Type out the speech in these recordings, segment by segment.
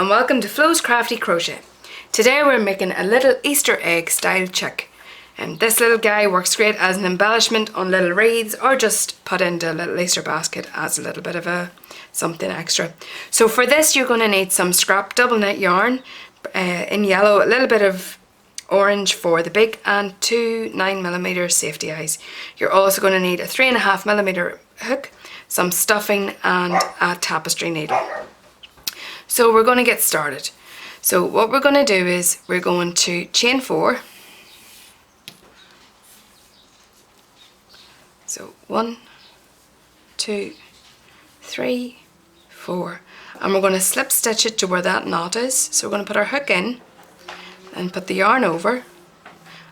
and welcome to Flo's Crafty Crochet. Today we're making a little Easter egg style chick, and this little guy works great as an embellishment on little wreaths or just put into a little Easter basket as a little bit of a something extra. So for this you're going to need some scrap double knit yarn in yellow, a little bit of orange for the beak and two 9mm safety eyes. You're also going to need a 3.5mm hook, some stuffing and a tapestry needle. So we're going to get started. So what we're going to do is we're going to chain 4. So 1, 2, 3, 4, and we're going to slip stitch it to where that knot is. So we're going to put our hook in and put the yarn over,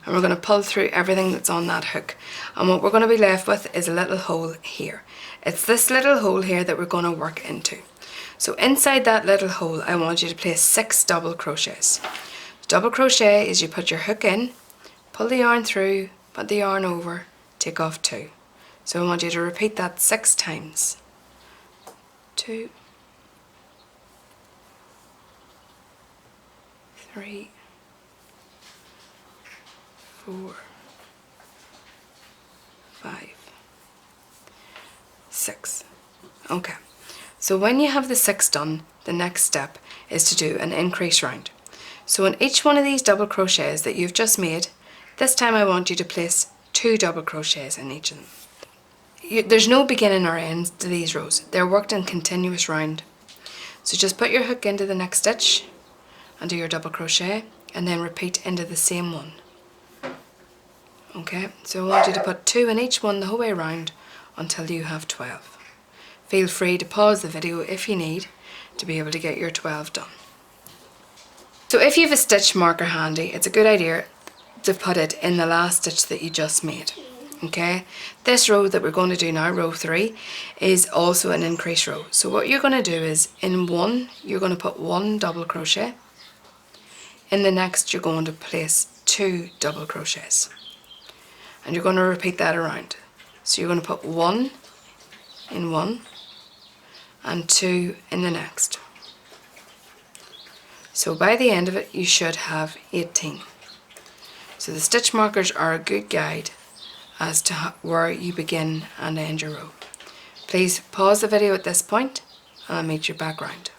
and we're going to pull through everything that's on that hook, and what we're going to be left with is a little hole here. It's this little hole here that we're going to work into. So inside that little hole I want you to place 6 double crochets. Double crochet is you put your hook in, pull the yarn through, put the yarn over, take off 2. So I want you to repeat that 6 times. 2, 3, 4, 5, 6. Okay. So when you have the 6 done, the next step is to do an increase round. So in each one of these double crochets that you've just made, this time I want you to place 2 double crochets in each of them. There's no beginning or end to these rows. They're worked in continuous round. So just put your hook into the next stitch and do your double crochet and then repeat into the same one. Okay, so I want you to put 2 in each one the whole way around until you have 12. Feel free to pause the video if you need to be able to get your 12 done. So if you have a stitch marker handy, it's a good idea to put it in the last stitch that you just made. Okay, this row that we're going to do now, row 3, is also an increase row. So what you're going to do is in one you're going to put 1 double crochet, in the next you're going to place 2 double crochets, and you're going to repeat that around. So you're going to put 1 in one and 2 in the next. So by the end of it you should have 18. So the stitch markers are a good guide as to where you begin and end your row. Please pause the video at this point and I'll meet you back round.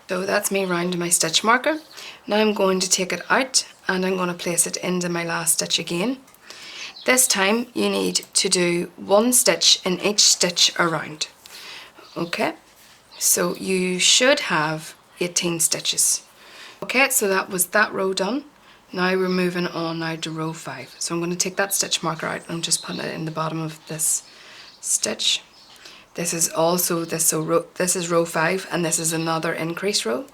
So that's me rounding my stitch marker. Now I'm going to take it out and I'm going to place it into my last stitch again. This time you need to do 1 stitch in each stitch around. Okay, so you should have 18 stitches. Okay, so that was that row done. Now we're moving on now to row 5. So I'm going to take that stitch marker out and I'm just putting it in the bottom of this stitch. This is also this is row 5 and this is another increase row.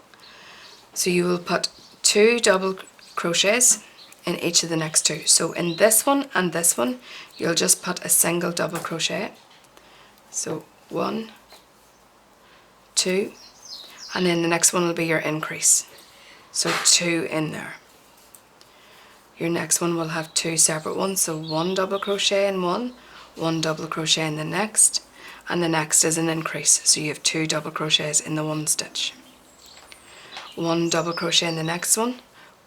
So you will put 2 double crochets in each of the next 2. So in this one and this one you'll just put a single double crochet. So 1, 2, and then the next one will be your increase. So 2 in there. Your next one will have 2 separate ones, so 1 double crochet in one, 1 double crochet in the next, and the next is an increase. So you have 2 double crochets in the one stitch. 1 double crochet in the next one,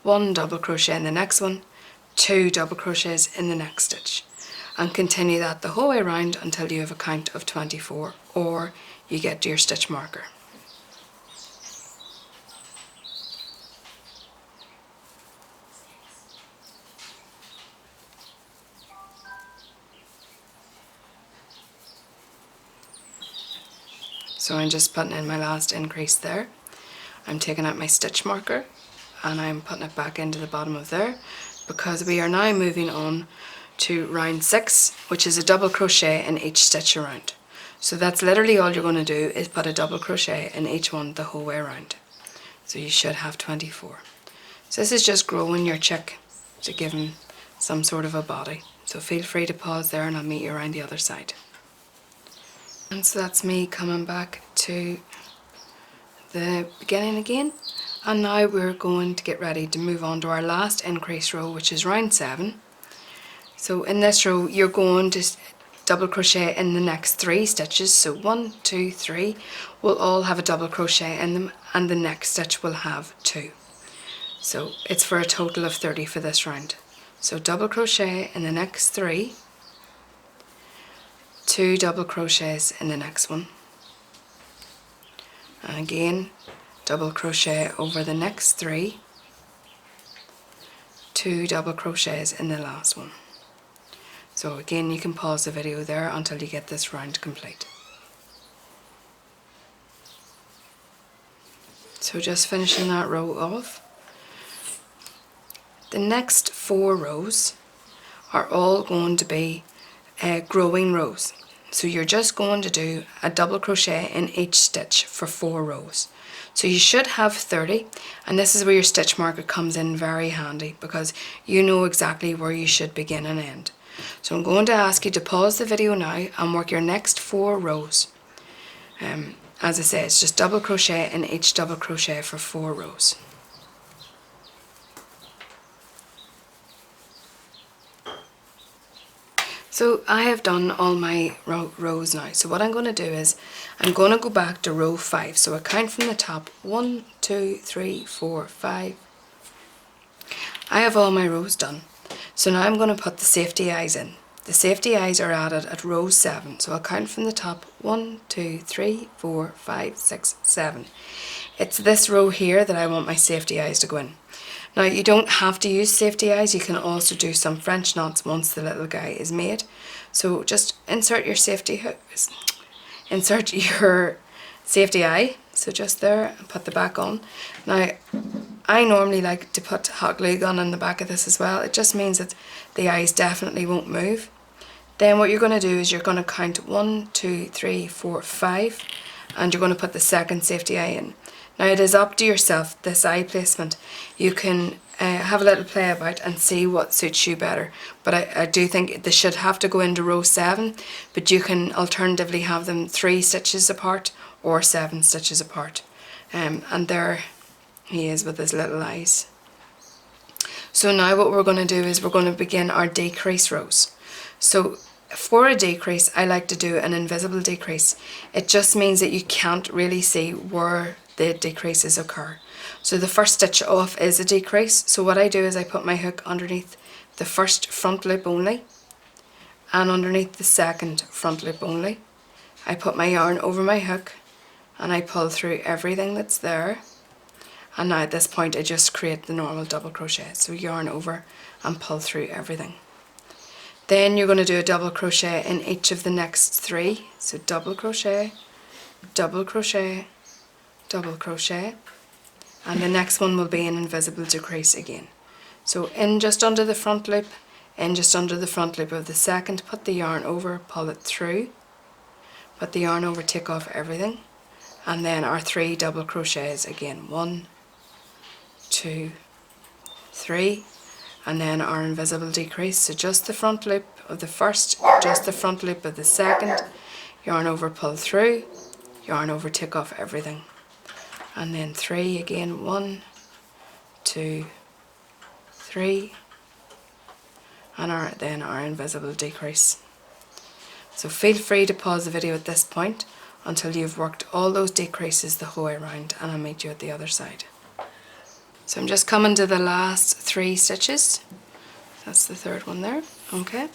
1 double crochet in the next one, 2 double crochets in the next stitch, and continue that the whole way around until you have a count of 24 or you get to your stitch marker. So I'm just putting in my last increase there. I'm taking out my stitch marker and I'm putting it back into the bottom of there, because we are now moving on to round 6, which is a double crochet in each stitch around. So that's literally all you're going to do, is put a double crochet in each one the whole way around. So you should have 24. So this is just growing your chick to give him some sort of a body. So feel free to pause there and I'll meet you around the other side. And so that's me coming back to the beginning again, and now we're going to get ready to move on to our last increase row, which is round 7. So in this row you're going to double crochet in the next 3 stitches. So 1, 2, 3 will all have a double crochet in them, and the next stitch will have 2. So it's for a total of 30 for this round. So double crochet in the next 3, 2 double crochets in the next one, and again double crochet over the next 3, 2 double crochets in the last one. So again, you can pause the video there until you get this round complete. So just finishing that row off. The next 4 rows are all going to be growing rows. So you're just going to do a double crochet in each stitch for 4 rows. So you should have 30, and this is where your stitch marker comes in very handy, because you know exactly where you should begin and end. So I'm going to ask you to pause the video now and work your next 4 rows. As I say, it's just double crochet in each double crochet for 4 rows. So I have done all my rows now. So what I'm going to do is I'm going to go back to row 5. So I count from the top. 1, 2, 3, 4, 5. I have all my rows done. So now I'm going to put the safety eyes in. The safety eyes are added at row 7. So I'll count from the top. 1, 2, 3, 4, 5, 6, 7. It's this row here that I want my safety eyes to go in. Now you don't have to use safety eyes, you can also do some French knots once the little guy is made. So just insert your safety eye, so just there, and put the back on. Now I normally like to put hot glue gun on the back of this as well. It just means that the eyes definitely won't move. Then what you're going to do is you're going to count 1, 2, 3, 4, 5, and you're going to put the second safety eye in. Now it is up to yourself, this eye placement. You can have a little play about and see what suits you better. But I do think they should have to go into row 7, but you can alternatively have them 3 stitches apart or 7 stitches apart. And there he is with his little eyes. So now what we're going to do is we're going to begin our decrease rows. So for a decrease, I like to do an invisible decrease. It just means that you can't really see where the decreases occur. So the first stitch off is a decrease. So what I do is I put my hook underneath the first front loop only, and underneath the second front loop only. I put my yarn over my hook and I pull through everything that's there. And now at this point I just create the normal double crochet. So yarn over and pull through everything. Then you're going to do a double crochet in each of the next 3. So double crochet, double crochet, double crochet, and the next one will be an invisible decrease again. So in just under the front loop, in just under the front loop of the second, put the yarn over, pull it through, put the yarn over, take off everything, and then our 3 double crochets again. 1, 2, 3, and then our invisible decrease. So just the front loop of the first, just the front loop of the second, yarn over, pull through, yarn over, take off everything, and then 3 again. 1, 2, 3, and then our invisible decrease. So feel free to pause the video at this point until you've worked all those decreases the whole way around, and I'll meet you at the other side. So I'm just coming to the last 3 stitches. That's the third one there. Okay.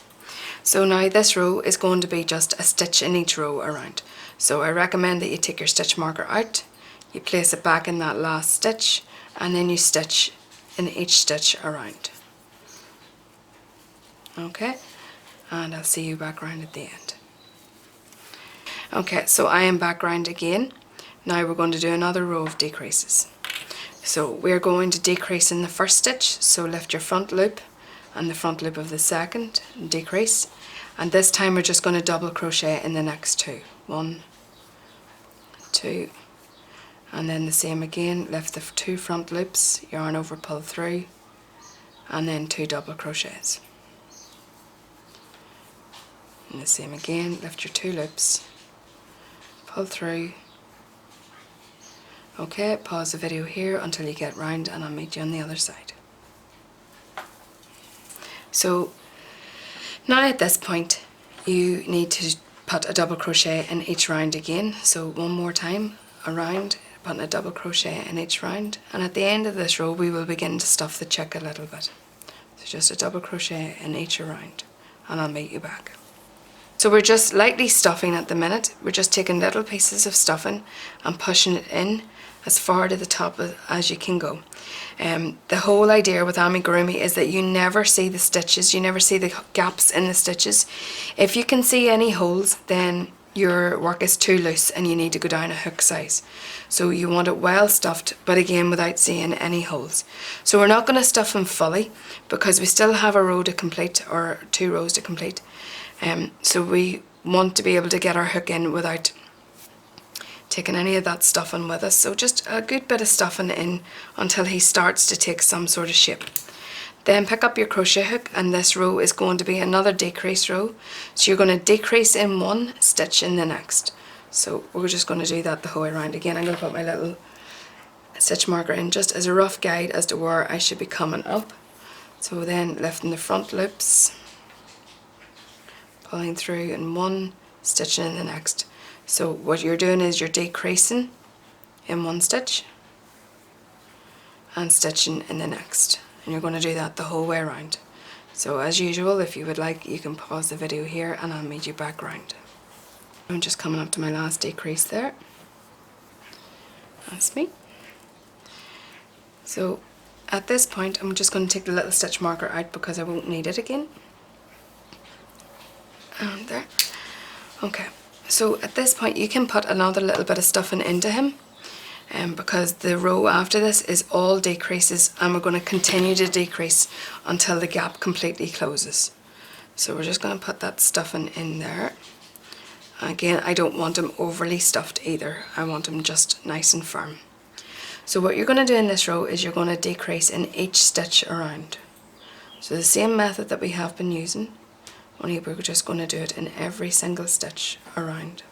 So now this row is going to be just a stitch in each row around. So I recommend that you take your stitch marker out, you place it back in that last stitch, and then you stitch in each stitch around. Okay, and I'll see you back round at the end. Okay, so I am back round again. Now we're going to do another row of decreases. So we're going to decrease in the first stitch, so lift your front loop and the front loop of the second, and decrease, and this time we're just going to double crochet in the next 2. 1, 2, and then the same again, lift the 2 front loops, yarn over, pull through, and then 2 double crochets. And the same again, lift your 2 loops, pull through. Okay, pause the video here until you get round and I'll meet you on the other side. So now at this point you need to put a double crochet in each round again. So one more time around, putting a double crochet in each round, and at the end of this row we will begin to stuff the chick a little bit. So just a double crochet in each round, and I'll meet you back. So we're just lightly stuffing at the minute. We're just taking little pieces of stuffing and pushing it in as far to the top as you can go. The whole idea with amigurumi is that you never see the stitches, you never see the gaps in the stitches. If you can see any holes, then your work is too loose and you need to go down a hook size. So you want it well stuffed, but again without seeing any holes. So we're not going to stuff them fully because we still have a row to complete, or 2 rows to complete. So we want to be able to get our hook in without taking any of that stuffing with us. So just a good bit of stuffing in until he starts to take some sort of shape. Then pick up your crochet hook, and this row is going to be another decrease row. So you're going to decrease in one, stitch in the next. So we're just going to do that the whole way around. Again, I'm going to put my little stitch marker in just as a rough guide as to where I should be coming up. So then lifting the front loops, pulling through in one, stitching in the next. So what you're doing is you're decreasing in one stitch and stitching in the next, and you're going to do that the whole way around. So as usual, if you would like, you can pause the video here and I'll meet you back round. I'm just coming up to my last decrease there. That's me. So at this point I'm just going to take the little stitch marker out because I won't need it again. And there. Okay, so at this point you can put another little bit of stuffing into him, because the row after this is all decreases, and we're going to continue to decrease until the gap completely closes. So we're just going to put that stuffing in there. Again, I don't want him overly stuffed either, I want him just nice and firm. So what you're going to do in this row is you're going to decrease in each stitch around. So the same method that we have been using, only we're just going to do it in every single stitch around.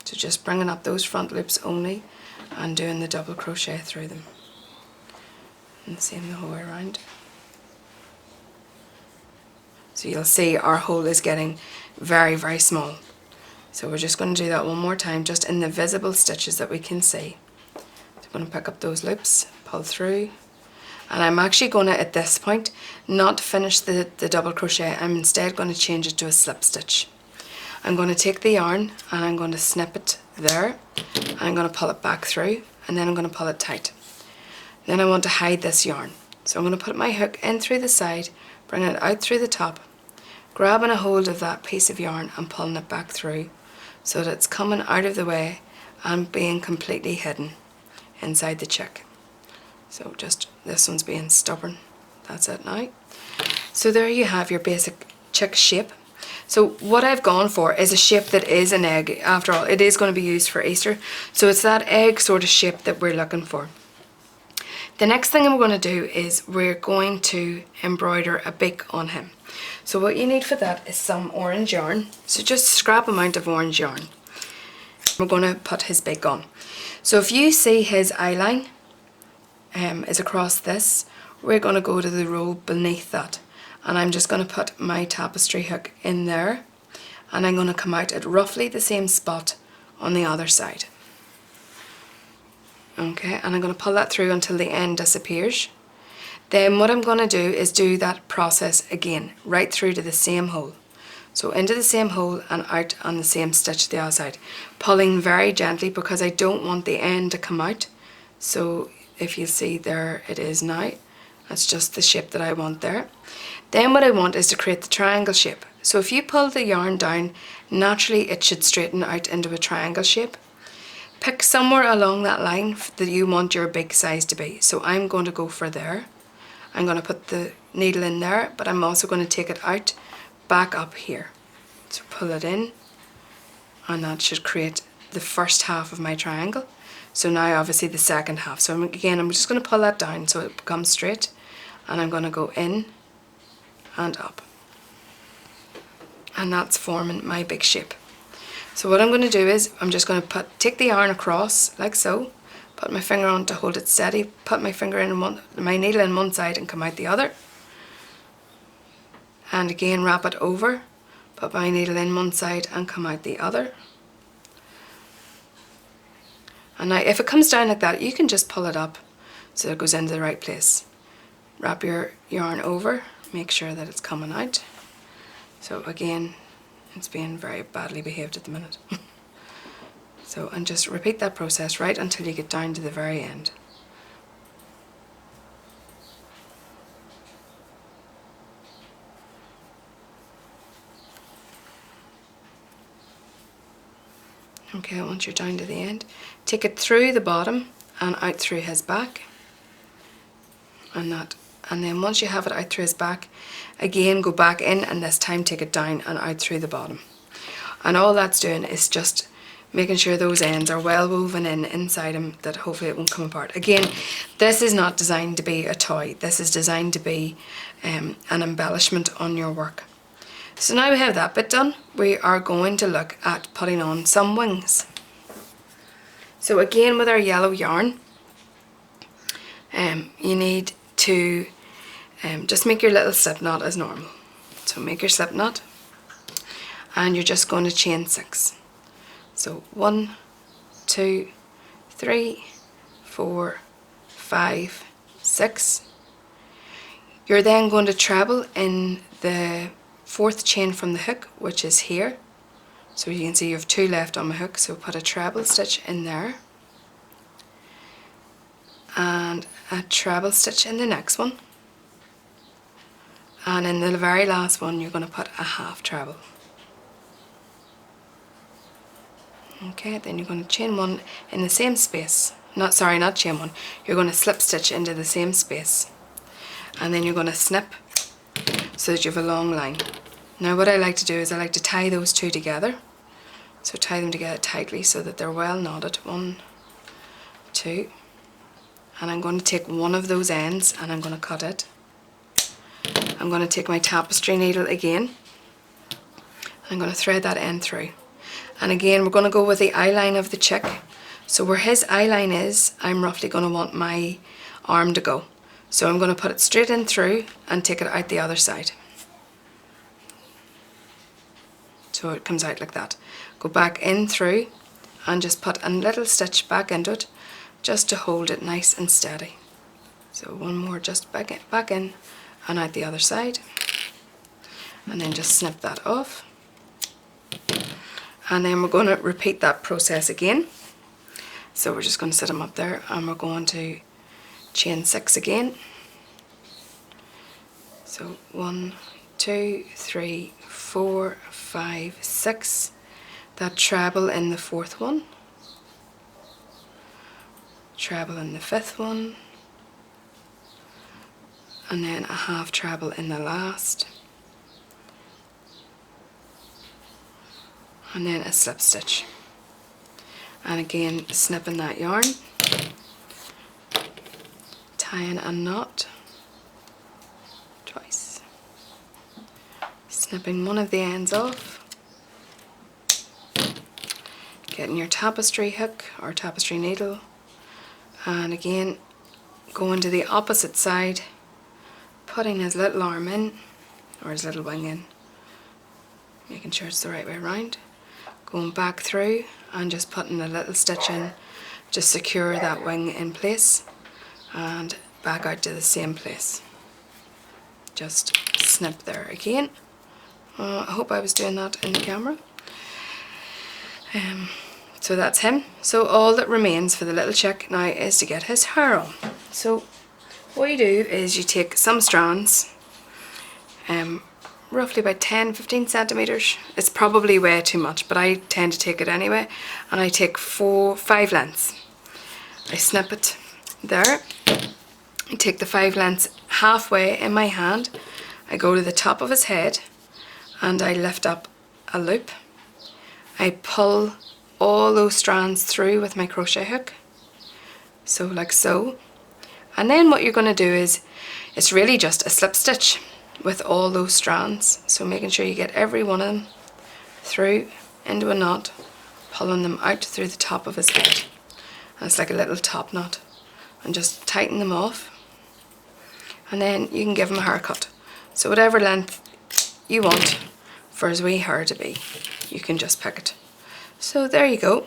So just bringing up those front loops only and doing the double crochet through them. And the same the whole way around. So you'll see our hole is getting very, very small. So we're just going to do that one more time, just in the visible stitches that we can see. So I'm going to pick up those loops, pull through, and I'm actually going to, at this point, not finish the double crochet. I'm instead going to change it to a slip stitch. I'm going to take the yarn and I'm going to snip it there, and I'm going to pull it back through, and then I'm going to pull it tight. Then I want to hide this yarn. So I'm going to put my hook in through the side, bring it out through the top, grabbing a hold of that piece of yarn and pulling it back through so that it's coming out of the way and being completely hidden inside the chick. So just, this one's being stubborn. That's it now. So there you have your basic chick shape. So what I've gone for is a shape that is an egg. After all, it is going to be used for Easter. So it's that egg sort of shape that we're looking for. The next thing I'm going to do is we're going to embroider a beak on him. So what you need for that is some orange yarn. So just a scrap amount of orange yarn. We're going to put his beak on. So if you see his eyeline is across this, we're going to go to the row beneath that, and I'm just going to put my tapestry hook in there, and I'm going to come out at roughly the same spot on the other side. Okay, and I'm going to pull that through until the end disappears. Then what I'm going to do is do that process again, right through to the same hole. So into the same hole and out on the same stitch the other side, pulling very gently because I don't want the end to come out. So if you see, there it is now. That's just the shape that I want there. Then what I want is to create the triangle shape. So if you pull the yarn down, naturally it should straighten out into a triangle shape. Pick somewhere along that line that you want your big size to be. So I'm going to go for there. I'm going to put the needle in there, but I'm also going to take it out back up here. So pull it in, and that should create the first half of my triangle. So now obviously the second half. So again, I'm just going to pull that down so it becomes straight, and I'm going to go in and up. And that's forming my big shape. So what I'm going to do is I'm just going to take the yarn across like so, put my finger on to hold it steady, put my finger in my needle in one side and come out the other. and again wrap it over, put my needle in one side and come out the other. And now if it comes down like that, you can just pull it up so it goes into the right place. Wrap your yarn over, make sure that it's coming out. So again, it's being very badly behaved at the minute. So, and just repeat that process right until you get down to the very end. Okay, once you're down to the end, take it through the bottom and out through his back. And then once you have it out through his back, again go back in and this time take it down and out through the bottom. And all that's doing is just making sure those ends are well woven in inside him, that hopefully it won't come apart. Again, this is not designed to be a toy. This is designed to be an embellishment on your work. So now we have that bit done, we are going to look at putting on some wings. So again, with our yellow yarn, you need to just make your little slip knot as normal. So make your slip knot and you're just going to chain 6. So 1, 2, 3, 4, 5, 6. You're then going to treble in the 4th chain from the hook, which is here. So you can see you have 2 left on my hook, so put a treble stitch in there and a treble stitch in the next one, and in the very last one you're going to put a half treble. Okay, then you're going to chain 1 in the same space, not chain 1, you're going to slip stitch into the same space, and then you're going to snip so that you have a long line. Now what I like to do is I like to tie those 2 together, so tie them together tightly so that they're well knotted. 1, 2, and I'm going to take one of those ends and I'm going to cut it. I'm going to take my tapestry needle again, I'm going to thread that end through, and again we're going to go with the eye line of the chick. So where his eye line is, I'm roughly going to want my arm to go. So I'm going to put it straight in through and take it out the other side. So it comes out like that. Go back in through and just put a little stitch back into it just to hold it nice and steady. So one more just back in and out the other side, and then just snip that off. And then we're going to repeat that process again. So we're just going to set them up there and we're going to chain 6 again. So 1, 2, 3, 4, 5, 6. That treble in the 4th one, treble in the 5th one, and then a half treble in the last, and then a slip stitch, and again snipping that yarn, tying a knot twice, snipping one of the ends off, getting your tapestry hook or tapestry needle, and again going to the opposite side, putting his little arm in or his little wing in, making sure it's the right way around, going back through and just putting a little stitch in, just secure that wing in place, and back out to the same place. Just snip there again. I hope I was doing that in the camera. So that's him. So all that remains for the little chick now is to get his hair on. So what you do is you take some strands, roughly about 10-15 centimeters. It's probably way too much, but I tend to take it anyway, and I take 5 lengths. I snip it there. I take the 5 lengths halfway in my hand. I go to the top of his head and I lift up a loop. I pull all those strands through with my crochet hook, so like so, and then what you're going to do is, it's really just a slip stitch with all those strands, so making sure you get every one of them through into a knot, pulling them out through the top of his head, and it's like a little top knot, and just tighten them off, and then you can give him a haircut. So whatever length you want for his wee hair to be. You can just pick it. So there you go.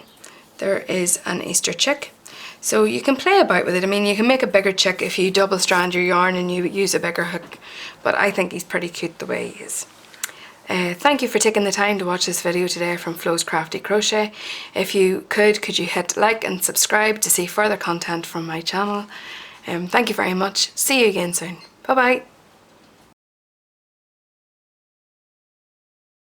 There is an Easter chick. So you can play about with it. I mean, you can make a bigger chick if you double strand your yarn and you use a bigger hook, but I think he's pretty cute the way he is. Thank you for taking the time to watch this video today from Flo's Crafty Crochet. If you could you hit like and subscribe to see further content from my channel. Thank you very much. See you again soon. Bye bye.